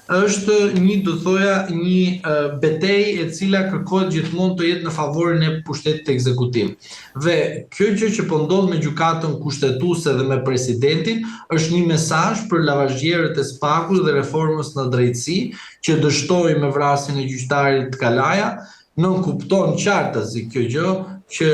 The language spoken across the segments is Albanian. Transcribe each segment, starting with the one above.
është një betejë e cila kërkohet gjithmonë të jetë në favorin e pushtetit ekzekutiv. Dhe kjo gjë që po ndodh me gjykatën kushtetuese dhe me presidentin është një mesazh për lavazhierët e SPAK-ut dhe reformës në drejtësi që dështoi me vrasjen e gjyqtarit Kalaja, nuk kupton qartësi kjo gjë që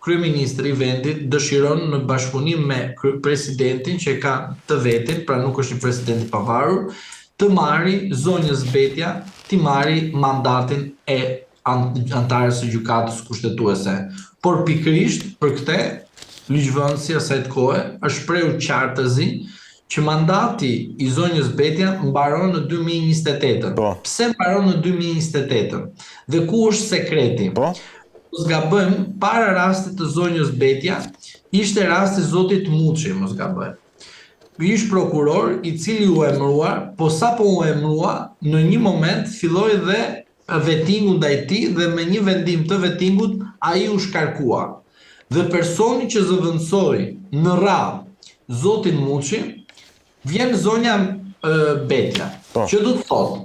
kryeministri i vendit dëshiron në bashkëpunim me presidentin që ka të vetin, pra nuk është një president i pavarur, të marri zonjës Betja, të marri mandatin e antarës së gjykatës kushtetuese. Por pikërisht për këtë, ligjvënësi asaj kohe është shprehur qartëzi që mandati i zonjës Betja mbaron në 2028. Pse mbaron në 2028? Dhe ku është sekreti? Mos gabojmë, para rastit të zonjës Betja, ishte rasti zotit Muçi, mos gabojmë. Ish prokuror i cili u emëruar, po sa po u emërua, në një moment filloi dhe vetingu ndaj tij dhe me një vendim të vetingut ai u shkarkua. Dhe personi që zëvendësoi në radhë zotin Muçi vjen zonja Betja. Që do të thotë,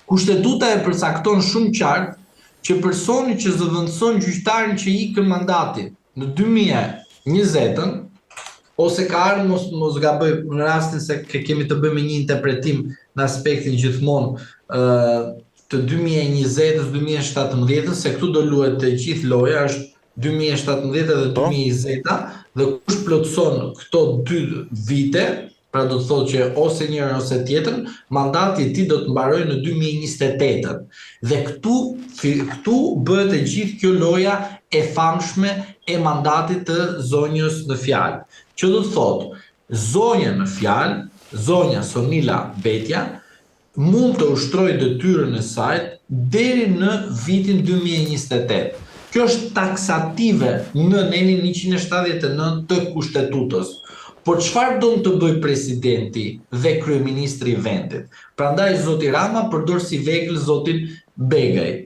kushtetuta e përcakton shumë qartë që personi që zëvendëson gjyqtarin që ikën mandatin në 2020-ën, ose ka ardhur mos gaboj në rastin se kemi të bëjmë një interpretim në aspektin gjithmonë të 2020-s, 2017-s, se këtu do luhet të gjithë loja, është 2017 dhe 2020-a, dhe kush plotëson këto 2 vite, pra do të thotë që ose njërin ose tjetrën, mandati i tij do të mbarojë në 2028-ën. Dhe këtu bëhet e gjithë kjo loja e famshme e mandatit të zonjës në fjalë. Që do të thotë, zonja në fjalë, zonja Sonila Betja, mund të ushtrojë detyrën e saj deri në vitin 2028. Kjo është taksative në nenin 179 të kushtetutës. Por çfarë do të bëj presidenti dhe kryeministri i vendit? Prandaj zoti Rama përdor si vegël zotin Begaj.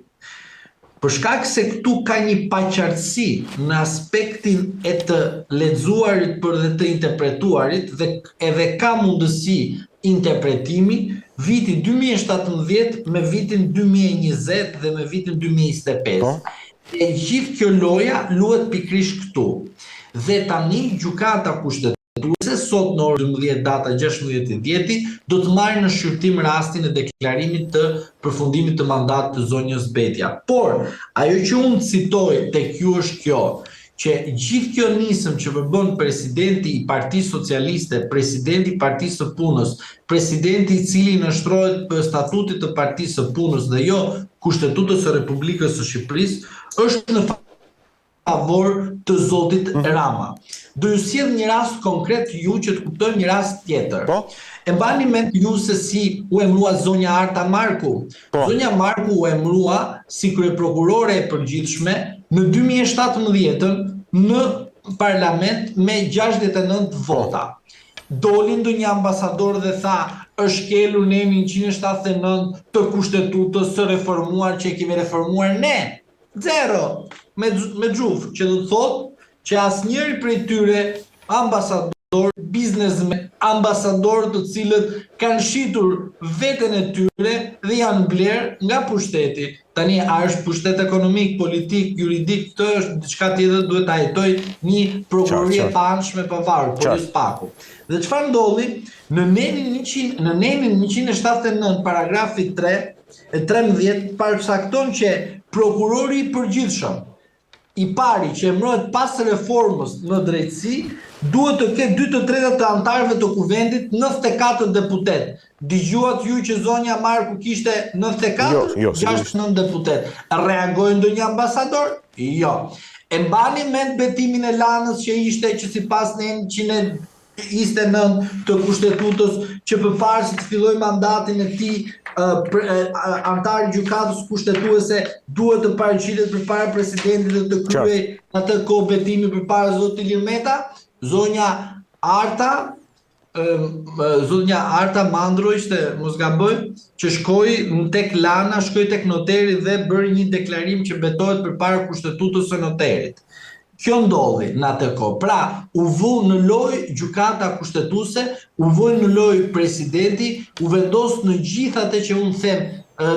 Për shkak se këtu ka një paqartësi në aspektin e të lexuarit për dhe të interpretuarit dhe edhe ka mundësi interpretimi viti 2017 me vitin 2020 dhe me vitin 2025. E gjithë kjo loja luhet pikërisht këtu. Dhe tani gjykata kushtetuese sot në orën 12 data 16/10 do të marrë në shqyrtim rastin e deklarimit të përfundimit të mandatit të zonjës Betja. Por ajo që unë citoj tek ju është kjo, që gjithë kjo nisëm që përbën presidenti i Partisë Socialiste, presidenti i Partisë së Punës, presidenti i cili nënshtrohet për statutit të Partisë së Punës dhe jo Kushtetutës së Republikës së Shqipërisë, është në favor të zotit Rama. Do ju sjell një rast konkret ju që të kuptojmë një rast tjetër. E mbani mend ju se si u emërua zonja Arta Marku. Zonja Marku u emërua si kryeprokurore e përgjithshme në 2017 në parlament me 69 vota. Doli ndonjë ambasador dhe tha, është kelur nemi 179 të kushtetutës së reformuar që e kemi reformuar ne. Zero. Me gjuf, që do të thotë që asnjëri prej tyre ambasador, biznesmen, ambasador të cilët kanë shitur veten e tyre dhe janë bler nga pushteti. Tani a është pushtet ekonomik, politik, juridik, këtë është diçka tjetër, duhet ta jetoj një prokurori e paanshme pavarur, por SPAK-u. Dhe çfarë ndodhi? Në nenin 179 paragrafi 13 përcakton që prokurori i përgjithshëm i pari që emërohet pas reformës në drejtësi duhet të ketë 2/3 të antarëve të kuvendit, 94 deputet. Dëgjuat ju që zonja Marku kishte 94, 69 deputet. Reagoi ndonjë ambasador? Jo. E mbani mend betimin e Lanës që ishte që sipas ne 129 të kushtetutës që përpara se të filloj mandatin e tij antari i gjykatës kushtetuese duhet të paraqitet përpara presidentit dhe të kryej atë kohë betimi përpara zotit Ilir Meta. Zonja Arta Mandro ishte, mos gaboj, që shkoi tek Lana, shkoi tek noteri dhe bëri një deklarim që betohet përpara kushtetutës së noterit. kjo ndodhi në atë kohë. Pra, u vu në lojë gjykata kushtetuese, u vu në lojë presidenti, u vendos në gjithë atë që unë them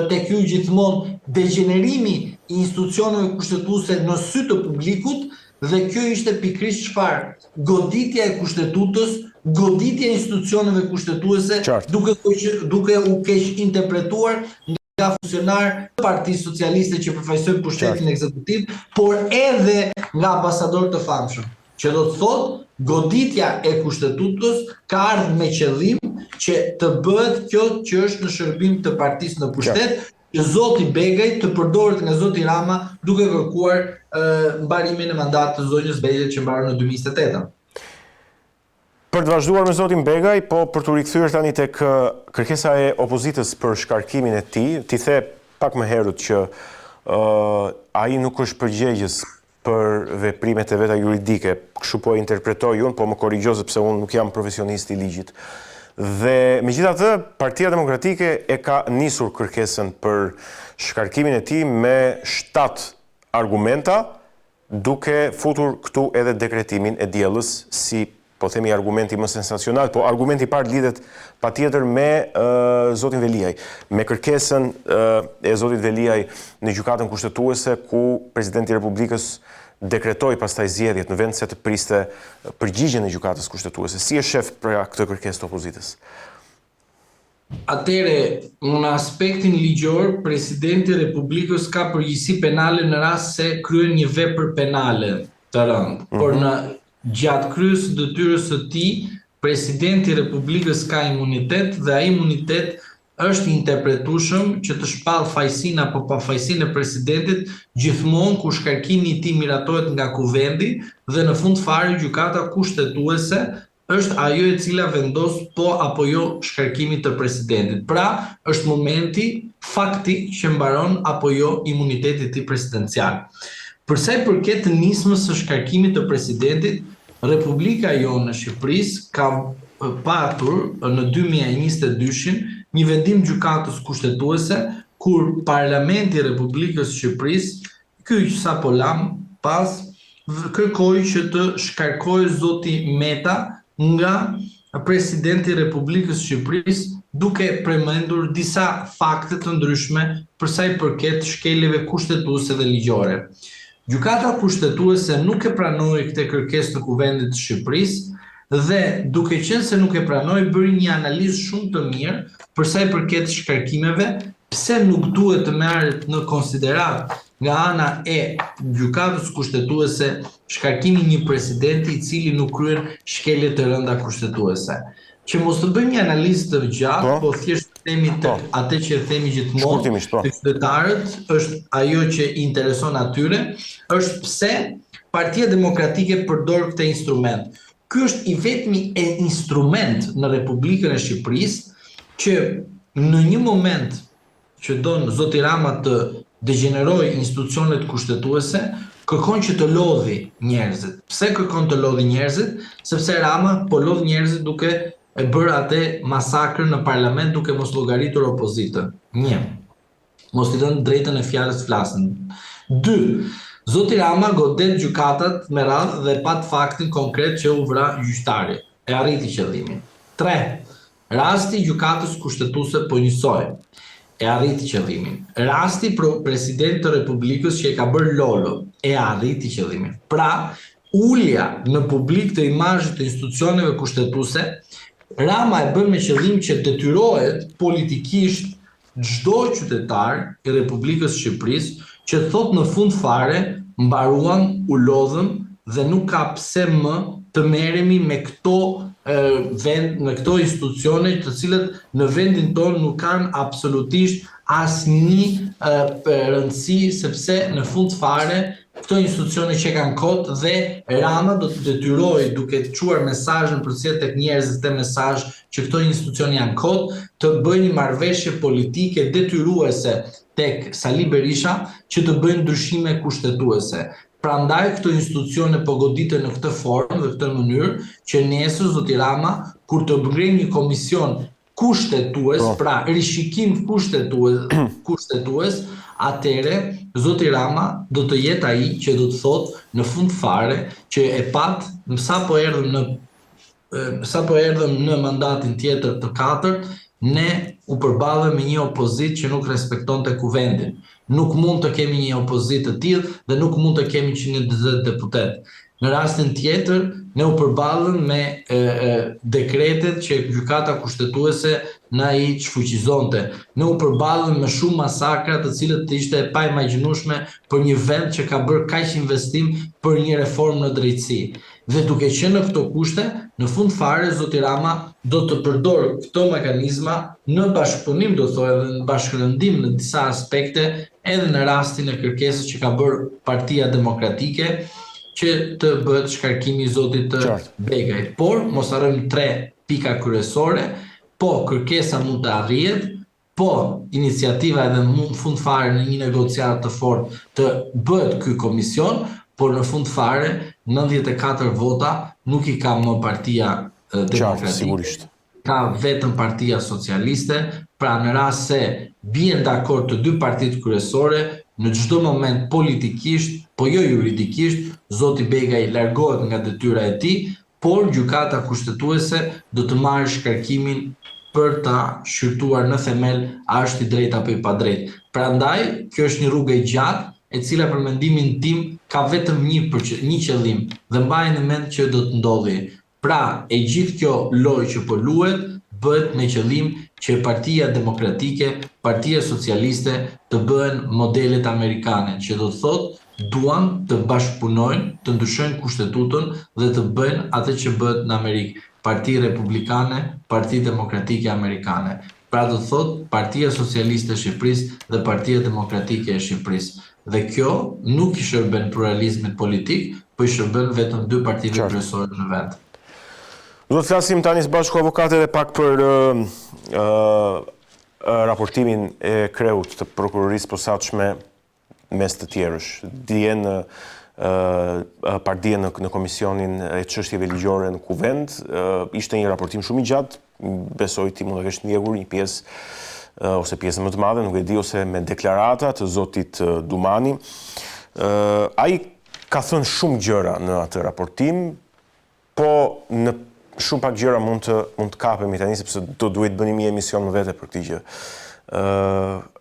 tek ju gjithmonë, degenerimi i institucioneve kushtetuese në sy të publikut, dhe kjo ishte pikërisht çfarë? Goditja e kushtetutës, goditja e institucioneve kushtetuese, duke u keq interpretuar nga funksionar të Partisë Socialiste që përfaqësojnë pushtetin ekzekutiv, por edhe nga ambasador të famshëm, që do të thotë goditja e kushtetutës ka ardhur me qëllim që të bëhet kjo që është në shërbim të partisë në pushtet, që zoti Begaj të përdoret nga zoti Rama duke kërkuar mbarimin e mandatit të zonjës Begaj që mbaron në 2028. Për të vazhduar me zotin Begaj, po për të rikthyer tani tek kërkesa e opozitës për shkarkimin e tij, ti the pak më herët që ai nuk është përgjegjës për veprimet e veta juridike, kështu po e interpretoj unë, po më korrigjo sepse unë nuk jam profesionist i ligjit. Dhe megjithatë, Partia Demokratike e ka nisur kërkesën për shkarkimin e tij me 7 argumenta, duke futur këtu edhe dekretimin e diellës si po themi argumenti më sensacional, po argumenti i parë lidhet patjetër me zotin Veliaj, me kërkesën e zotit Veliaj në gjykatën kushtetuese, ku presidenti i Republikës dekretoi pastaj zgjedhjet në vend se të priste përgjigjen e gjykatës kushtetuese. Si e shef pra këtë kërkesë të opozitës? Atëre, në aspektin ligjor, presidenti i Republikës ka përgjegjësi penale në rast se kryen një vepër penale të rëndë, por në gjatë kryes së detyrës së tij, presidenti i Republikës ka imunitet dhe ai imunitet është interpretueshëm që të shpall fajsinë apo pafajsinë e presidentit gjithmonë kur shkarkimi i tij miratohet nga kuvendi dhe në fund fare gjykata kushtetuese është ajo e cila vendos po apo jo shkarkimin të presidentit. Pra, është momenti faktik që mbaron apo jo imuniteti i tij presidencial. Për sa i përket nismës së shkarkimit të presidentit, Republika jonë në Shqipërisë ka patur në 2022 një vendim gjykatës kushtetuese kur Parlamenti i Republikës së Shqipërisë, ky sapo lam pas, kërkoi që të shkarkojë zoti Meta nga presidenti i Republikës së Shqipërisë, duke përmendur disa fakte të ndryshme për sa i përket shkeljeve kushtetuese dhe ligjore. Gjykata kushtetuese nuk e pranoi këtë kërkesë të Kuvendit të Shqipërisë dhe duke qenë se nuk e pranoi, bëri një analizë shumë të mirë për sa i përket shkarkimeve, pse nuk duhet të merret në konsiderat nga ana e gjykatës kushtetuese shkarkimi një presidenti i cili nuk kryen shkelje të rënda kushtetuese. Që mos të bëjmë një analizë të gjatë, po thjesht themi atë që themi gjithmonë të qytetarët, është ajo që i intereson atyre, është pse Partia Demokratike përdor këtë instrument. Ky është i vetmi instrument në Republikën e Shqipërisë që në një moment që don zoti Rama të degenerojë institucionet kushtetuese, kërkon që të lodhi njerëzit. Pse kërkon të lodhi njerëzit? Sepse Rama po lodh njerëzit duke e bërë atë masakrën në parlament duke mos llogaritur opozitën. 1. Mos i dhënë drejtën e fjalës flasën. 2. Zoti Rama godet gjykatat me radhë dhe pat faktin konkret që u vra gjyqtari. E arriti qëllimin. 3. Rasti i gjykatës kushtetuese po njësoj. E arriti qëllimin. Rasti president të Republikës që e ka bërë Lolo. E arriti qëllimin. Pra, ulja në publik të imazhit të institucioneve kushtetuese, Rama e bën me qëllim që detyrohet politikisht çdo qytetar i Republikës së Shqipërisë që thot në fund fare mbaruan, u lodhëm dhe nuk ka pse më të merremi me këto me këto institucione të cilët në vendin tonë nuk kanë absolutisht asnjë rëndësi, sepse në fund fare këto institucione që kanë kod dhe Rama do të detyrojë duke të çuar mesazhin përcjell tek njerëzit të mesazh që këto institucione janë kod, të bëjnë një marrëveshje politike detyruese tek Sali Berisha që të bëjnë ndryshime kushtetuese. Prandaj këto institucione po goditen në këtë formë dhe këtë mënyrë që nesër zoti Rama kur të bëjë një komision kushtetues, pra rishikim kushtetues, atëre zoti Rama do të jetë ai që do të thotë në fund fare që e pat sapo erdhëm në mandatin tjetër të katërt, ne u përballëm me një opozitë që nuk respektonte kuvendin. Nuk mund të kemi një opozitë të tillë dhe nuk mund të kemi 120 deputet. Në rastin tjetër, ne u përballëm me dekretet që gjykata kushtetuese na i shfuqizonte. Ne u përballëm me shumë masakra të cilët ishte e paimagjinueshme për një vend që ka bërë kaq investim për një reformë në drejtësi. Dhe duke qenë në këto kushte, në fund fare zoti Rama do të përdorë këto mekanizma në bashkëpunim, do të thotë, edhe në bashkërëndim në disa aspekte, edhe në rastin e kërkesës që ka bërë Partia Demokratike, që të bëhet shkarkimi i zotit të Begaj. Por, mos harrojmë 3 pika kryesore, po kërkesa mund të arrihet, po iniciativa edhe në fund fare në një negociat të fortë të bëhet ky komision, por në fund fare 94 vota nuk i ka më Partia Demokratike, ka vetëm Partia Socialiste, pra në rast se bien dakord të 2 partitë kryesore, në çdo moment politikisht, po jo juridikisht, zoti Begaj largohet nga detyra e tij, por gjykata kushtetuese do të marrë shkarkimin për ta shqyrtuar në themel a është i drejtë apo i padrejtë. Prandaj, kjo është një rrugë e gjatë, e cila për mendimin tim ka vetëm një qëllim dhe mbajeni mend që do të ndodhi. Pra, e gjithë kjo lojë që po luhet bëhet me qëllim që Partia Demokratike, Partia Socialiste të bëhen modelet amerikane, që do të thotë duan të bashkëpunojnë, të ndryshojnë kushtetutën dhe të bëjnë atë që bëhet në Amerikë. Parti Republikane, Parti Demokratike Amerikane. Pra do të thotë Partia Socialiste e Shqipërisë dhe Partia Demokratike e Shqipërisë. Dhe kjo nuk i shërben pluralizmit politik, po i shërben vetëm 2 partive kryesore në vend. Do të flasim tani së bashku avokate edhe pak për raportimin e kreut të prokurorisë posaçme mes të tjerësh. Dien Pardia në komisionin e çështjeve ligjore në Kuvend, ishte një raportim shumë i gjatë, besoj ti mund të kesh ndjekur një pjesë ose pjesën më të madhe, nuk e di, ose me deklarata të zotit Dumani. Ai ka thënë shumë gjëra në atë raportim, po në shumë pak gjëra mund të kapemi tani, sepse do duhet bëni një emision më vete për këtë gjë.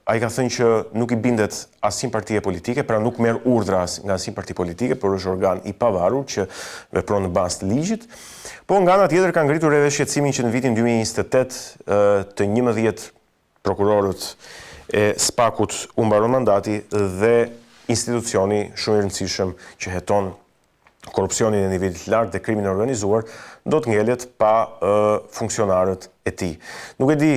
Ai ka thënë që nuk i bindet asnjë partie politike, pra nuk merr urdhra nga asnjë parti politike, por është organ i pavarur që vepron në bazë të ligjit. Po nga ana tjetër ka ngritur edhe shqetësimin që në vitin 2028 të 11 prokurorët e SPAK-ut u mbaron mandati dhe institucioni shumë i rëndësishëm që heton korrupsionin e nivelit të lartë dhe krimin e organizuar do të ngelet pa funksionarët e tij. Nuk e di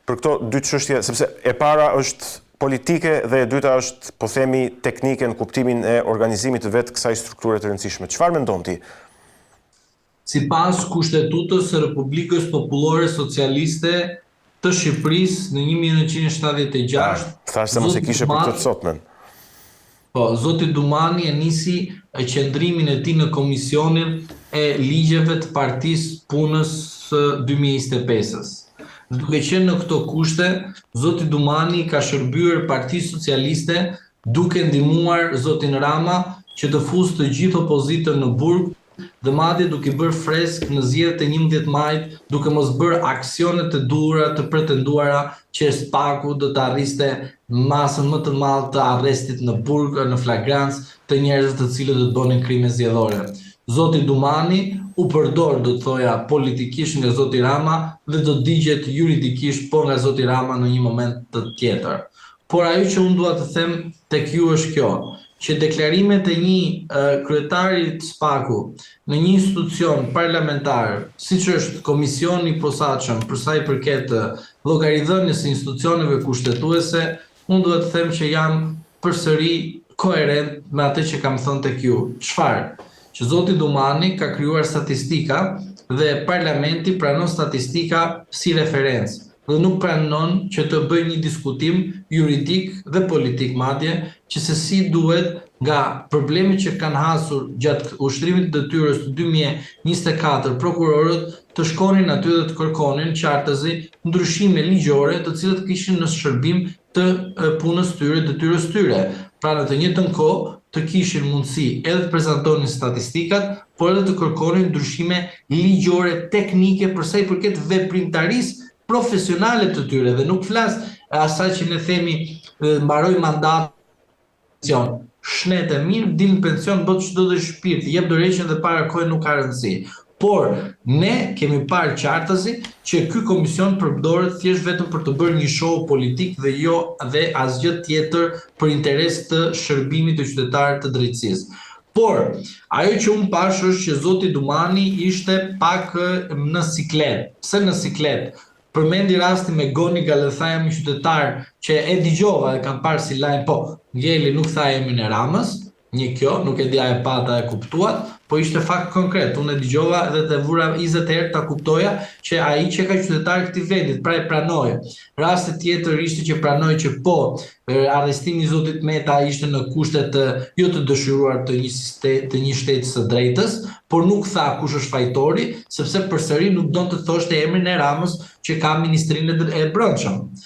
për këto 2 çështje, sepse e para është politike dhe e dyta është, po themi, teknike në kuptimin e organizimit të vetë kësaj strukture të rëndësishme. Çfarë mendon ti? Sipas Kushtetutës së Republikës Popullore Socialiste të Shqipërisë në 1976, thash se mos e kishe për këtë të sotmen. Po, zoti Dumani e nisi qëndrimin e tij në komisionin e ligjeve të Partisë Punës së 2025-s. Duke qenë në këto kushte, zoti Dumani ka shërbyer Partisë Socialiste duke ndihmuar zotin Rama që të fusë të gjithë opozitën në burg dhe madje duke bërë fresk në zgjedhjet e 11 majit, duke mos bërë aksionet e duhura të pretenduara që SPAK-u do të arriste masën më të madhe të arrestit në burg në flagrancë të njerëzve të cilët do të bënin krime zgjedhore. Zoti Dumani u përdor, do të thoja, politikisht nga zoti Rama dhe do digjet juridikisht po nga zoti Rama në një moment të tjetër. Por ajo që unë dua të them tek ju është kjo, që deklarimet e një kryetari të SPAK-u në një institucion parlamentar, siç është komisioni i posaçëm për sa i përket llogaridhënies së institucioneve kushtetuese, unë dua të them që jam përsëri koherent me atë që kam thënë tek ju. Çfarë? Që zoti Dumani ka krijuar statistika dhe parlamenti pranon statistika si referencë dhe nuk pranon që të bëjë një diskutim juridik dhe politik madje që se si duhet nga problemet që kanë hasur gjatë ushtrimit të detyrës të 2024 prokurorët të shkonin aty dhe të kërkonin qartëzi ndryshime ligjore të cilët kishin në shërbim të punës tyre, detyrës tyre. Pra në të njëjtën kohë të kishin mundësi edhe të prezantonin statistikat, por edhe të kërkonin ndryshime ligjore teknike për sa i përket veprimtarisë profesionale të tyre, dhe nuk flas asaj që ne themi mbaroj mandatin, shnetë e mirë, dil në pension, bët çdo dhe shpirt, jep dorëheqjen dhe para kohë nuk ka rëndësi. Por ne kemi parë qartësi që ky komision përdoret thjesht vetëm për të bërë një show politik dhe asgjë tjetër për interes të shërbimit të qytetarëve të drejtësisë. Por ajo që unë pash është që zoti Dumani ishte pak në siklet. Pse në siklet? Përmendi rastin me Goni Gallethaja, një qytetar që e dëgjova dhe kam parë si lajm, po, Ngeli nuk tha emrin e Ramës, një kjo, nuk e di a e pata e kuptuat, po ishte fakt konkret. Unë e dëgjova dhe të vura 20 herë ta kuptoja që ai që ka qytetar këtij vendit, pra e pranoi. Rasti tjetër ishte që pranoi që po, arrestimi i zotit Meta ishte në kushte të jo të dëshiruar të një shteti së drejtës, por nuk tha kush është fajtori, sepse përsëri nuk donte të thoshte emrin e Ramës që ka ministrinë e brendshëm.